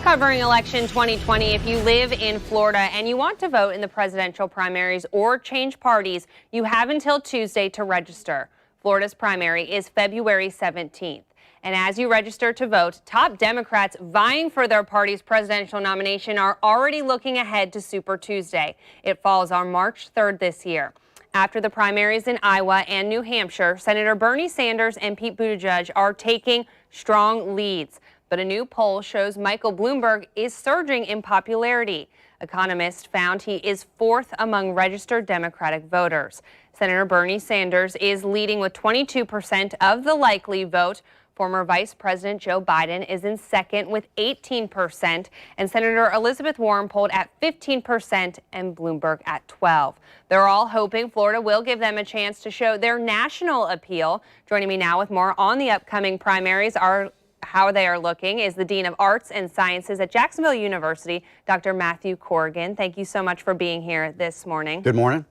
Covering election 2020, if you live in Florida and you want to vote in the presidential primaries or change parties, you have until Tuesday to register. Florida's primary is February 17th. And as you register to vote, top Democrats vying for their party's presidential nomination are already looking ahead to Super Tuesday. It falls on March 3rd this year. After the primaries in Iowa and New Hampshire, Senator Bernie Sanders and Pete Buttigieg are taking strong leads. But a new poll shows Michael Bloomberg is surging in popularity. Economists found he is fourth among registered Democratic voters. Senator Bernie Sanders is leading with 22% of the likely vote. Former Vice President Joe Biden is in second with 18%, and Senator Elizabeth Warren polled at 15% and Bloomberg at 12%. They're all hoping Florida will give them a chance to show their national appeal. Joining me now with more on the upcoming primaries are how they are looking is the Dean of Arts and Sciences at Jacksonville University, Dr. Matthew Corrigan. Thank you so much for being here this morning. Good morning.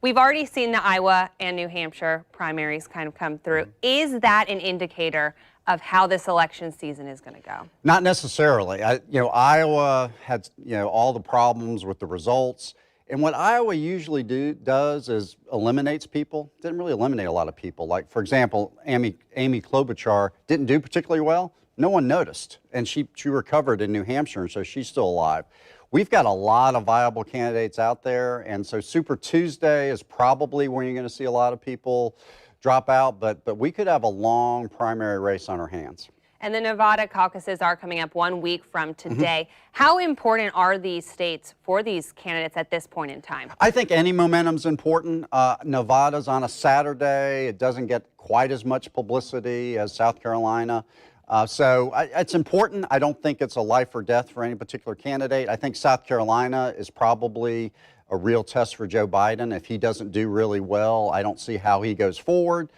We've already seen the Iowa and New Hampshire primaries kind of come through. Is that an indicator of how this election season is going to go? Not necessarily. Iowa had, all the problems with the results. And what Iowa usually does is eliminates people. Didn't really eliminate a lot of people. Like, for example, Amy Klobuchar didn't do particularly well. No one noticed. And she recovered in New Hampshire, and so she's still alive. We've got a lot of viable candidates out there, and so Super Tuesday is probably where you're going to see a lot of people drop out, but we could have a long primary race on our hands. And the Nevada caucuses are coming up 1 week from today. How important are these states for these candidates at this point in time? I think any momentum's important. Nevada's on a Saturday. It doesn't get quite as much publicity as South Carolina. So it's important. I don't think it's a life or death for any particular candidate. I think South Carolina is probably a real test for Joe Biden. If he doesn't do really well, I don't see how he goes forward.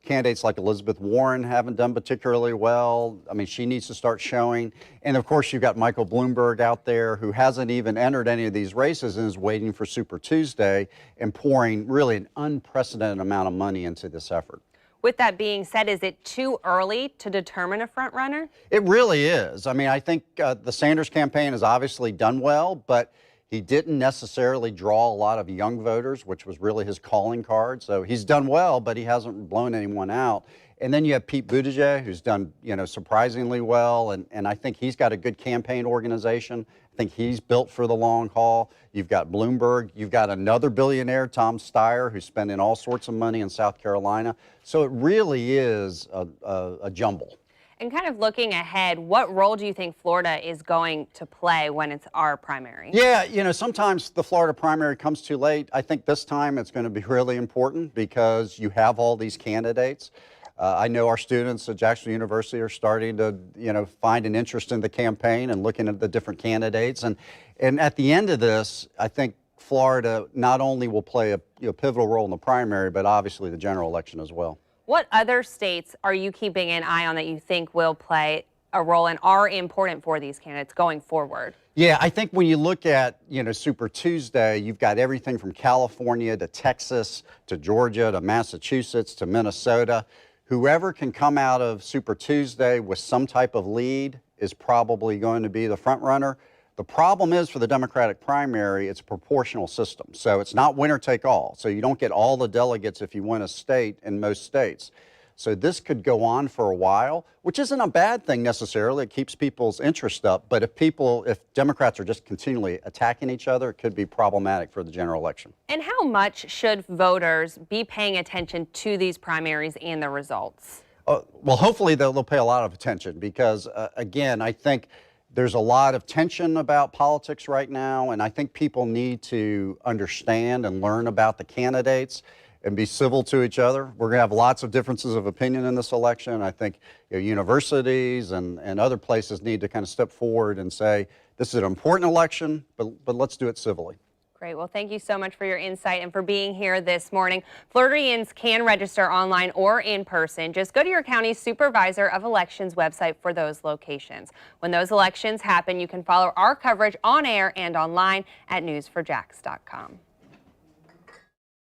Candidates like Elizabeth Warren haven't done particularly well. I mean, she needs to start showing. And of course, you've got Michael Bloomberg out there who hasn't even entered any of these races and is waiting for Super Tuesday and pouring really an unprecedented amount of money into this effort. With that being said, is it too early to determine a front runner? It really is. I mean, I think the Sanders campaign has obviously done well, but he didn't necessarily draw a lot of young voters, which was really his calling card. So he's done well, but he hasn't blown anyone out. And then you have Pete Buttigieg, who's done, surprisingly well. And I think he's got a good campaign organization. I think he's built for the long haul. You've got Bloomberg. You've got another billionaire, Tom Steyer, who's spending all sorts of money in South Carolina. So it really is a jumble. And kind of looking ahead, what role do you think Florida is going to play when it's our primary? Yeah, sometimes the Florida primary comes too late. I think this time it's going to be really important because you have all these candidates. I know our students at Jacksonville University are starting to, find an interest in the campaign and looking at the different candidates. And at the end of this, I think Florida not only will play a pivotal role in the primary, but obviously the general election as well. What other states are you keeping an eye on that you think will play a role and are important for these candidates going forward? Yeah, I think when you look at, Super Tuesday, you've got everything from California to Texas to Georgia to Massachusetts to Minnesota. Whoever can come out of Super Tuesday with some type of lead is probably going to be the front runner. The problem is for the Democratic primary, it's a proportional system. So it's not winner take all. So you don't get all the delegates if you win a state in most states. So this could go on for a while, which isn't a bad thing necessarily. It keeps people's interest up. But if Democrats are just continually attacking each other, it could be problematic for the general election. And how much should voters be paying attention to these primaries and the results? Well, hopefully they'll pay a lot of attention because, again, I think there's a lot of tension about politics right now, and I think people need to understand and learn about the candidates and be civil to each other. We're going to have lots of differences of opinion in this election. I think universities and other places need to kind of step forward and say, this is an important election, but let's do it civilly. Great. Well, thank you so much for your insight and for being here this morning. Floridians can register online or in person. Just go to your county's Supervisor of Elections website for those locations. When those elections happen, you can follow our coverage on air and online at news4jax.com.